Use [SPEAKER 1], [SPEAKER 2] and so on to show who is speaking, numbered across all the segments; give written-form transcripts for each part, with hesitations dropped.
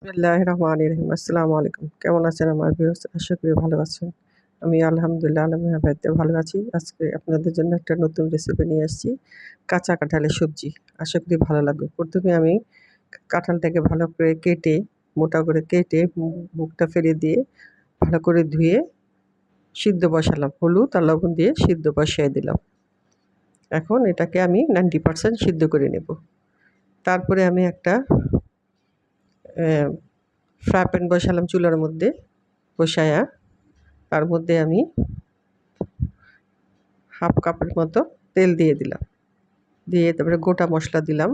[SPEAKER 1] বিসমিল্লাহির রহমানির রহিম। আসসালামু আলাইকুম। কেমন আছেন আমার ভিউয়ার্স? আশা করি ভালো আছেন। আমি আলহামদুলিল্লাহ আল্লাহর রহমতে ভালো আছি। আজকে আপনাদের জন্য একটা নতুন রেসিপি নিয়ে এসেছি। কাঁচা কাঁঠালের সবজি। আশা করি ভালো লাগবে। প্রথমে আমি কাঁঠালটাকে ভালো করে কেটে, মোটা করে কেটে মুখটা ফেলে দিয়ে ভালো করে ধুয়ে সিদ্ধ বসালাম। হলুদ আর লবণ দিয়ে সিদ্ধ বসিয়ে দিলাম। এখন এটাকে আমি 90% সিদ্ধ করে নেব। তারপরে আমি একটা ফ্রাই প্যান বসালাম চুলার মধ্যে। বসায়া তার মধ্যে আমি হাফ কাপের মতো তেল দিয়ে দিলাম। দিয়ে তারপরে গোটা মশলা দিলাম,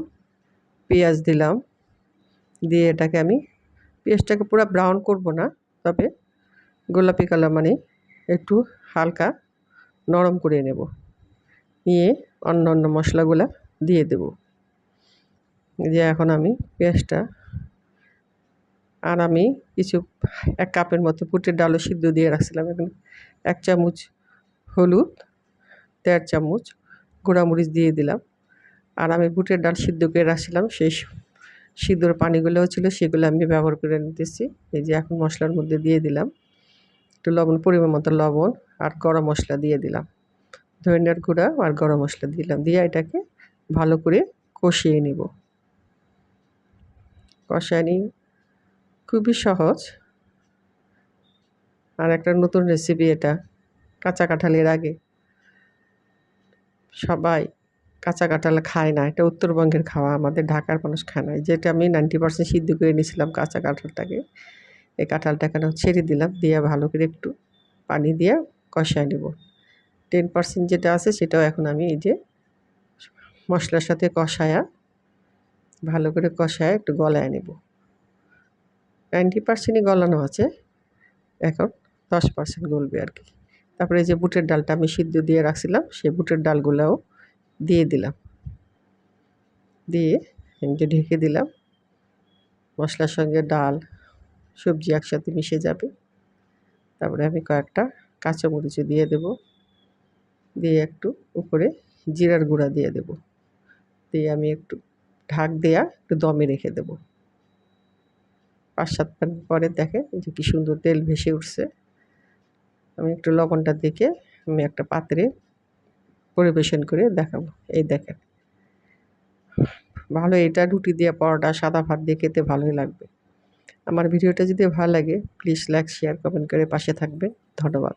[SPEAKER 1] পেঁয়াজ দিলাম। দিয়ে এটাকে আমি পেঁয়াজটাকে পুরো ব্রাউন করব না, তবে গোলাপি কালার মানে একটু হালকা নরম করে নেব। নিয়ে অন্য মশলাগুলা দিয়ে দেব। দিয়ে এখন আমি পেঁয়াজটা আর আমি কিছু 1 কাপের মতো বুটের ডালও সিদ্ধ দিয়ে রাখছিলাম। এখন 1 চামচ হলুদ, 1.5 চামচ গুঁড়ামরিচ দিয়ে দিলাম। আর আমি বুটের ডাল সিদ্ধ করে রাখছিলাম, সেই সিদ্ধর পানিগুলোও ছিল, সেগুলো আমি ব্যবহার করে নিতেছি। এই যে এখন মশলার মধ্যে দিয়ে দিলাম একটু লবণ, পরিমাণ মতো লবণ, আর গরম মশলা দিয়ে দিলাম। ধনিয়ার গুঁড়া আর গরম মশলা দিলাম। দিয়ে এটাকে ভালো করে কষিয়ে নিব। কষানি খুবই সহজ। আর একটা নতুন রেসিপি এটা। কাঁচা কাঁঠালের আগে সবাই কাঁচা কাঁঠাল খায় না। এটা উত্তরবঙ্গের খাওয়া, আমাদের ঢাকার মানুষ খায় না। যেটা আমি 90% সিদ্ধ করে নিয়েছিলাম কাঁচা কাঁঠালটাকে। এই কাঁঠালটাকে ছেড়ে দিলাম, দিয়ে ভালো করে একটু পানি দিয়ে কষায় নেব। 10% যেটা আছে সেটাও এখন আমি এই যে মশলার সাথে কষায়া ভালো করে কষায় একটু গলায় নেব। 90%ই গলানো আছে, এখন 10% গলবে আর কি। তারপরে এই যে বুটের ডালটা আমি সিদ্ধ দিয়ে রাখছিলাম, সেই বুটের ডালগুলাও দিয়ে দিলাম। দিয়ে যে ঢেকে দিলাম। মশলার সঙ্গে ডাল, সবজি একসাথে মিশে যাবে। তারপরে আমি কয়েকটা কাঁচামরিচও দিয়ে দেব। দিয়ে একটু উপরে জিরার গুঁড়া দিয়ে দেব। দিয়ে আমি একটু ঢাক দেয়া একটু দমে রেখে দেব। 5-7 মিনিট পরে দেখেন যে কি সুন্দর তেল ভেসে উঠছে। আমি একটু লবণটা দেখে আমি একটা পাত্রে পরিবেশন করে দেখাবো। এই দেখেন, ভালো, এটা রুটি দিয়ে, পরোটা, সাদা ভাত দিয়ে খেতে ভালোই লাগবে। আমার ভিডিওটা যদি ভালো লাগে প্লিজ লাইক, শেয়ার, কমেন্ট করে পাশে থাকবেন। ধন্যবাদ।